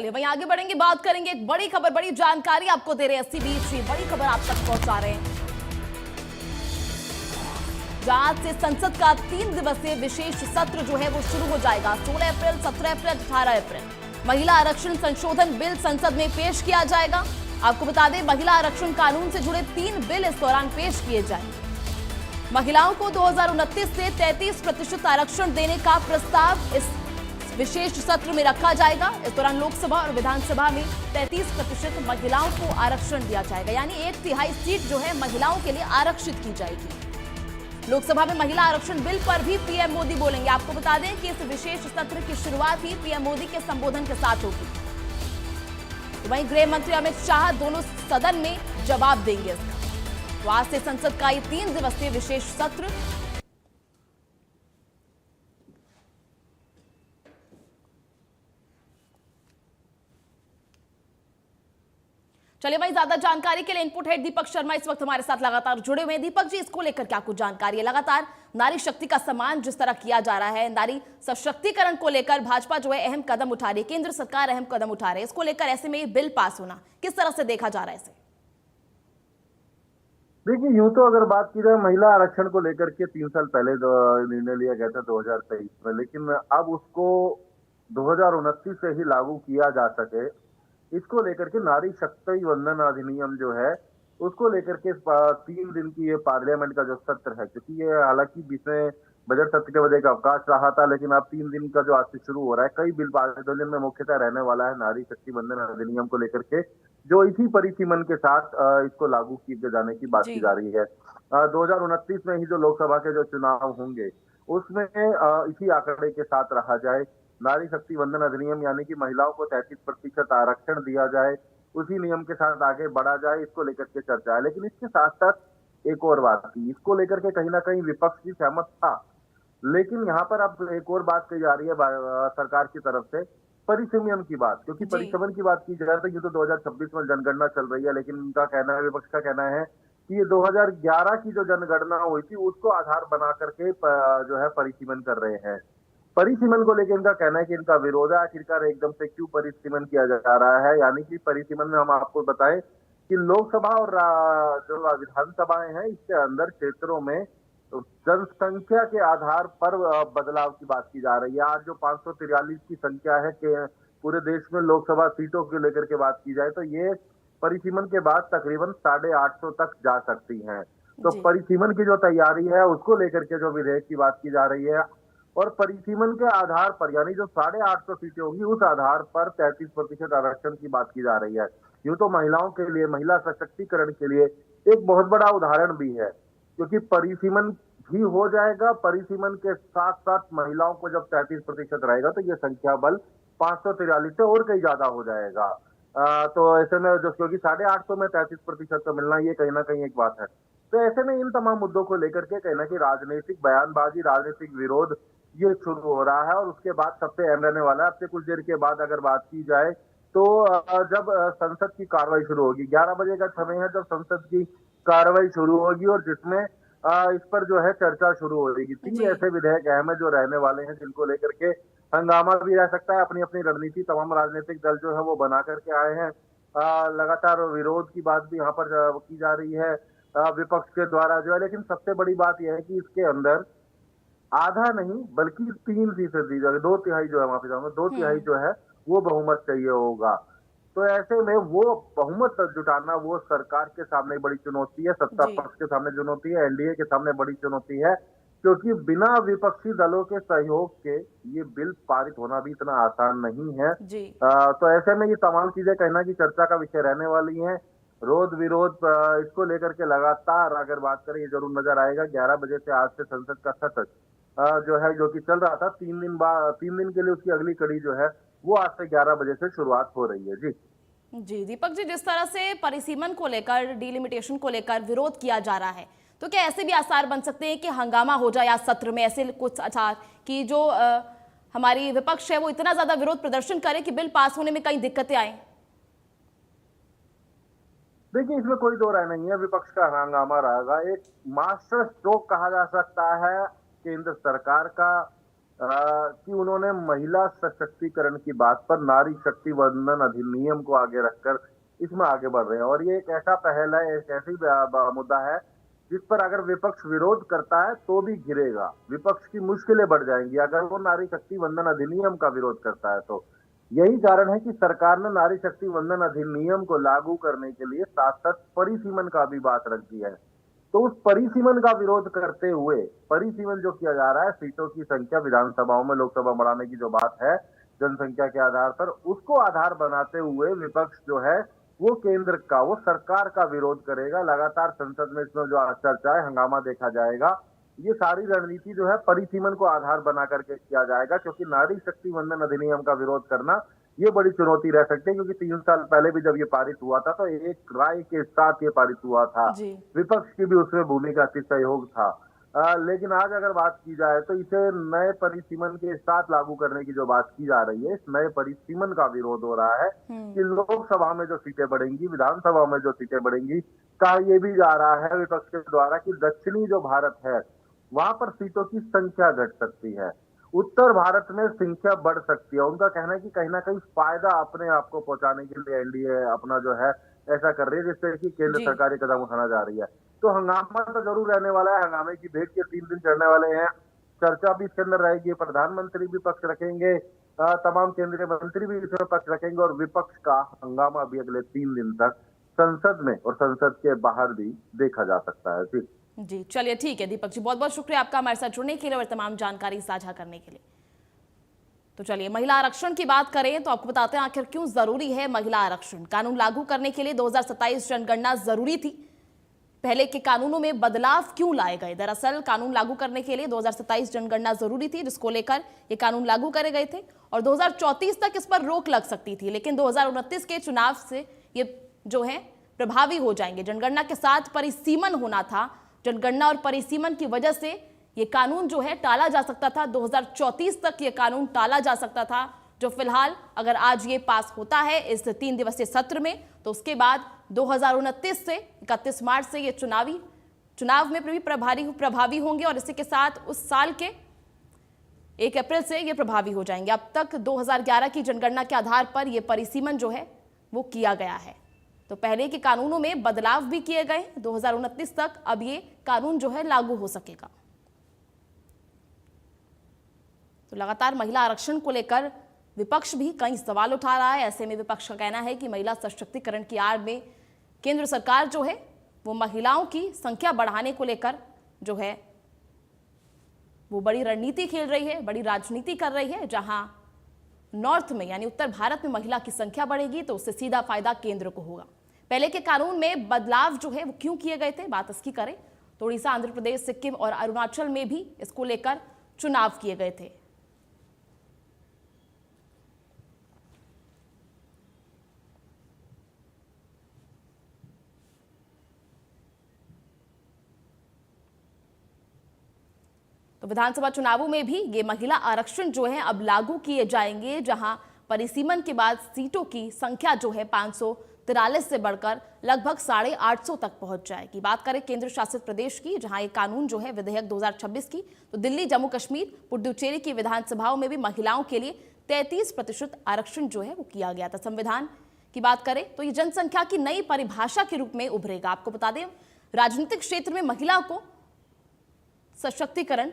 चलिए वहीं आगे बढ़ेंगे, बात करेंगे। एक बड़ी खबर, बड़ी जानकारी आपको दे रहे हैं, इसी बीच ही बड़ी खबर आप तक पहुंचा रहे हैं। आज से संसद का 3 दिवसीय विशेष सत्र जो है वो शुरू हो जाएगा। 16 अप्रैल, 17 अप्रैल, 18 अप्रैल महिला आरक्षण संशोधन बिल संसद में पेश किया जाएगा। आपको बता दें, महिला आरक्षण कानून से जुड़े 3 बिल इस दौरान पेश किए जाएंगे। महिलाओं को 2029 से 33% आरक्षण देने का प्रस्ताव इस विशेष सत्र में रखा जाएगा। इस दौरान लोकसभा और विधानसभा में 33% महिलाओं को आरक्षण दिया जाएगा, यानी 1/3 सीट जो है महिलाओं के लिए आरक्षित की जाएगी। लोकसभा में महिला आरक्षण बिल पर भी पीएम मोदी बोलेंगे। आपको बता दें कि इस विशेष सत्र की शुरुआत ही पीएम मोदी के संबोधन के साथ होगी। तो वहीं गृह मंत्री अमित शाह दोनों सदन में जवाब देंगे इसका। तो आज से संसद का ये 3 दिवसीय विशेष सत्र चलिए भाई, ज्यादा जानकारी के लिए इनपुट हेड दीपक शर्मा इस वक्त हमारे साथ लगातार जुड़े हुए हैं। दीपक जी, इसको लेकर क्या कुछ जानकारी है? लगातार नारी शक्ति का सम्मान जिस तरह किया जा रहा है, नारी सशक्तिकरण को लेकर भाजपा जो है अहम कदम उठा रही है, केंद्र सरकार अहम कदम उठा रही है, इसको लेकर ऐसे में ये बिल पास होना किस तरह से देखा जा रहा है इसे? देखिए, यूं तो अगर बात की जाए महिला आरक्षण को लेकर के 3 साल पहले निर्णय लिया गया था 2023 में, लेकिन अब उसको 2029 से ही लागू किया जा सके, इसको लेकर के नारी शक्ति वंदन अधिनियम जो है उसको लेकर के 3 दिन की ये पार्लियामेंट का जो सत्र है, क्योंकि ये हालांकि बीच में बजट सत्र के वजह एक अवकाश रहा था, लेकिन अब 3 दिन का जो आज से शुरू हो रहा है, कई बिल पार्लियामेंट में मुख्यतः रहने वाला है नारी शक्ति वंदन अधिनियम को लेकर के, जो इसी परिसीमन के साथ इसको लागू किए जाने की बात की जा रही है। 2029 में ही जो लोकसभा के जो चुनाव होंगे उसमें इसी आंकड़े के साथ रहा जाए, नारी शक्ति वंदन अधिनियम यानी कि महिलाओं को 33% आरक्षण दिया जाए, उसी नियम के साथ आगे बढ़ा जाए, इसको लेकर के चर्चा है। लेकिन इसके साथ साथ एक और बात थी, इसको लेकर के कहीं ना कहीं विपक्ष भी सहमत था, लेकिन यहाँ पर अब एक और बात कही जा रही है सरकार की तरफ से, परिसीमन की बात। क्योंकि परिसीमन की बात की जाए तो ये तो 2026 में जनगणना चल रही है, लेकिन इनका कहना है, विपक्ष का कहना है कि ये 2011 की जो जनगणना हुई थी उसको आधार बना करके जो है परिसीमन कर रहे हैं। परिसीमन को लेकर इनका कहना है कि इनका विरोध है, आखिरकार एकदम से क्यों परिसीमन किया जा रहा है। यानी कि परिसीमन में हम आपको बताएं कि लोकसभा और जो विधानसभाएं हैं इसके अंदर क्षेत्रों में जनसंख्या के आधार पर बदलाव की बात की जा रही है। आज जो 543 की संख्या है कि पूरे देश में लोकसभा सीटों को लेकर के बात की जाए तो ये परिसीमन के बाद तकरीबन 850 तक जा सकती हैं। तो परिसीमन की जो तैयारी है उसको लेकर के जो विधेयक की बात की जा रही है, और परिसीमन के आधार पर यानी जो 850 सीटें होंगी उस आधार पर 33% आरक्षण की बात की जा रही है। यूं तो महिलाओं के लिए, महिला सशक्तिकरण के लिए एक बहुत बड़ा उदाहरण भी है, क्योंकि परिसीमन भी हो जाएगा, परिसीमन के साथ साथ महिलाओं को जब 33% रहेगा तो ये संख्या बल 543 से और कहीं ज्यादा हो जाएगा। तो ऐसे में जो, क्योंकि 850 में 33% का मिलना ये कहीं ना कहीं एक बात है। तो ऐसे में इन तमाम मुद्दों को लेकर के कहना कि राजनीतिक बयानबाजी, राजनीतिक विरोध ये शुरू हो रहा है, और उसके बाद सबसे अहम रहने वाला है। अब से कुछ देर के बाद अगर बात की जाए तो जब संसद की कार्रवाई शुरू होगी, 11 बजे का समय है जब संसद की कार्रवाई शुरू होगी, और जिसमें इस पर जो है चर्चा शुरू होगी। 3 ऐसे विधेयक अहम है जो रहने वाले हैं, जिनको लेकर के हंगामा भी रह सकता है। अपनी अपनी रणनीति तमाम राजनीतिक दल जो है वो बना करके आए हैं। लगातार विरोध की बात भी यहाँ पर की जा रही है विपक्ष के द्वारा जो है, लेकिन सबसे बड़ी बात यह है कि इसके अंदर आधा नहीं बल्कि 3% 2/3 जो है, माफी चाहूंगा, 2/3 जो है वो बहुमत चाहिए होगा। तो ऐसे में वो बहुमत जुटाना वो सरकार के सामने बड़ी चुनौती है, सत्ता पक्ष के सामने चुनौती है, एनडीए के सामने बड़ी चुनौती है, क्योंकि बिना विपक्षी दलों के सहयोग के ये बिल पारित होना भी इतना आसान नहीं है। तो ऐसे में ये तमाम चीजें कहना की चर्चा का विषय रहने वाली है। रोध विरोध इसको लेकर के लगातार अगर बात करें, ये जरूर नजर आएगा। 11 बजे से आज से संसद का सत्र जो है, जो कि चल रहा था 3 दिन बाद, 3 दिन के लिए उसकी अगली कड़ी जो है वो आज से 11 बजे से शुरुआत हो रही है। जी दीपक जी, जिस तरह से परिसीमन को लेकर, डिलिमिटेशन को लेकर विरोध किया जा रहा है, तो क्या ऐसे भी आसार बन सकते हैं कि हंगामा हो जाए आज सत्र में? ऐसे कुछ आसार कि जो हमारी विपक्ष है वो इतना ज्यादा विरोध प्रदर्शन करे कि बिल पास होने में कई दिक्कतें आए? देखिए, इसमें कोई दो राय नहीं है, विपक्ष का हंगामा रहेगा। एक मास्टर स्ट्रोक कहा जा सकता है केंद्र सरकार का कि उन्होंने महिला सशक्तिकरण की बात पर नारी शक्ति वंदन अधिनियम को आगे रखकर इसमें आगे बढ़ रहे हैं। और ये एक ऐसा पहल है, एक ऐसी मुद्दा है जिस पर अगर विपक्ष विरोध करता है तो भी गिरेगा, विपक्ष की मुश्किलें बढ़ जाएंगी अगर वो नारी शक्ति वंदन अधिनियम का विरोध करता है तो। यही कारण है कि सरकार ने नारी शक्ति वंदन अधिनियम को लागू करने के लिए साथ साथ परिसीमन का भी बात रख दी है। तो उस परिसीमन का विरोध करते हुए, परिसीमन जो किया जा रहा है, सीटों की संख्या विधानसभाओं में लोकसभा बढ़ाने की जो बात है जनसंख्या के आधार पर, उसको आधार बनाते हुए विपक्ष जो है वो केंद्र का, वो सरकार का विरोध करेगा। लगातार संसद में इसमें जो चर्चा है, हंगामा देखा जाएगा। ये सारी रणनीति जो है परिसीमन को आधार बना करके किया जाएगा, क्योंकि नारी शक्ति वंदन अधिनियम का विरोध करना ये बड़ी चुनौती रह सकती है, क्योंकि 3 साल पहले भी जब ये पारित हुआ था तो एक राय के साथ ये पारित हुआ था, विपक्ष की भी उसमें भूमिका थी, सहयोग था। लेकिन आज अगर बात की जाए तो इसे नए परिसीमन के साथ लागू करने की जो बात की जा रही है, इस नए परिसीमन का विरोध हो रहा है कि लोकसभा में जो सीटें बढ़ेंगी, विधानसभा में जो सीटें बढ़ेंगी, कहा ये भी जा रहा है विपक्ष के द्वारा कि दक्षिणी जो भारत है वहां पर सीटों की संख्या घट सकती है, उत्तर भारत में संख्या बढ़ सकती है। उनका कहना है कि कहीं ना कहीं फायदा अपने आप को पहुंचाने के लिए एनडीए अपना जो है ऐसा कर रही है, जिससे कि केंद्र सरकार कदम उठाना जा रही है। तो हंगामा तो जरूर रहने वाला है, हंगामे की भेंट के 3 दिन चढ़ने वाले हैं, चर्चा भी इसके अंदर रहेगी, प्रधानमंत्री भी पक्ष रखेंगे, तमाम केंद्रीय मंत्री भी इसमें पक्ष रखेंगे, और विपक्ष का हंगामा भी अगले 3 दिन तक संसद में और संसद के बाहर भी देखा जा सकता है। जी चलिए, ठीक है दीपक जी, बहुत बहुत शुक्रिया आपका हमारे साथ जुड़ने के लिए और तमाम जानकारी साझा करने के लिए। तो चलिए, महिला आरक्षण की बात करें तो आपको बताते हैं आखिर क्यों जरूरी है महिला आरक्षण। कानून लागू करने के लिए 2027 जनगणना जरूरी थी। पहले के कानूनों में बदलाव क्यों लाए गए? दरअसल कानून लागू करने के लिए 2027 जनगणना जरूरी थी, जिसको लेकर ये कानून लागू करे गए थे और 2034 तक इस पर रोक लग सकती थी, लेकिन 2029 के चुनाव से ये जो है प्रभावी हो जाएंगे। जनगणना के साथ परिसीमन होना था, जनगणना और परिसीमन की वजह से ये कानून जो है टाला जा सकता था, 2034 तक ये कानून टाला जा सकता था, जो फिलहाल अगर आज ये पास होता है इस 3 दिवसीय सत्र में, तो उसके बाद 2029 से 31 मार्च से ये चुनाव में भी प्रभावी होंगे और इसी के साथ उस साल के 1 अप्रैल से ये प्रभावी हो जाएंगे। अब तक 2011 की जनगणना के आधार पर यह परिसीमन जो है वो किया गया है। तो पहले के कानूनों में बदलाव भी किए गए, 2029 तक अब ये कानून जो है लागू हो सकेगा। तो लगातार महिला आरक्षण को लेकर विपक्ष भी कई सवाल उठा रहा है। ऐसे में विपक्ष का कहना है कि महिला सशक्तिकरण की आड़ में केंद्र सरकार जो है वो महिलाओं की संख्या बढ़ाने को लेकर जो है वो बड़ी रणनीति खेल रही है, बड़ी राजनीति कर रही है। जहां नॉर्थ में यानी उत्तर भारत में महिला की संख्या बढ़ेगी तो उससे सीधा फायदा केंद्र को होगा। पहले के कानून में बदलाव जो है वो क्यों किए गए थे, बात इसकी करें तो उड़ीसा, आंध्र प्रदेश, सिक्किम और अरुणाचल में भी इसको लेकर चुनाव किए गए थे। तो विधानसभा चुनावों में भी ये महिला आरक्षण जो है अब लागू किए जाएंगे, जहां परिसीमन के बाद सीटों की संख्या जो है 543 से बढ़कर लगभग 850 तक पहुंच जाएगी। बात करें केंद्र शासित प्रदेश की, जहां ये कानून जो है विधेयक 2026 की, तो दिल्ली, जम्मू कश्मीर, पुडुचेरी की विधानसभाओं में भी महिलाओं के लिए 33% आरक्षण जो है वो किया गया था। संविधान की बात करें तो ये जनसंख्या की नई परिभाषा के रूप में उभरेगा। आपको बता दें, राजनीतिक क्षेत्र में महिला को सशक्तिकरण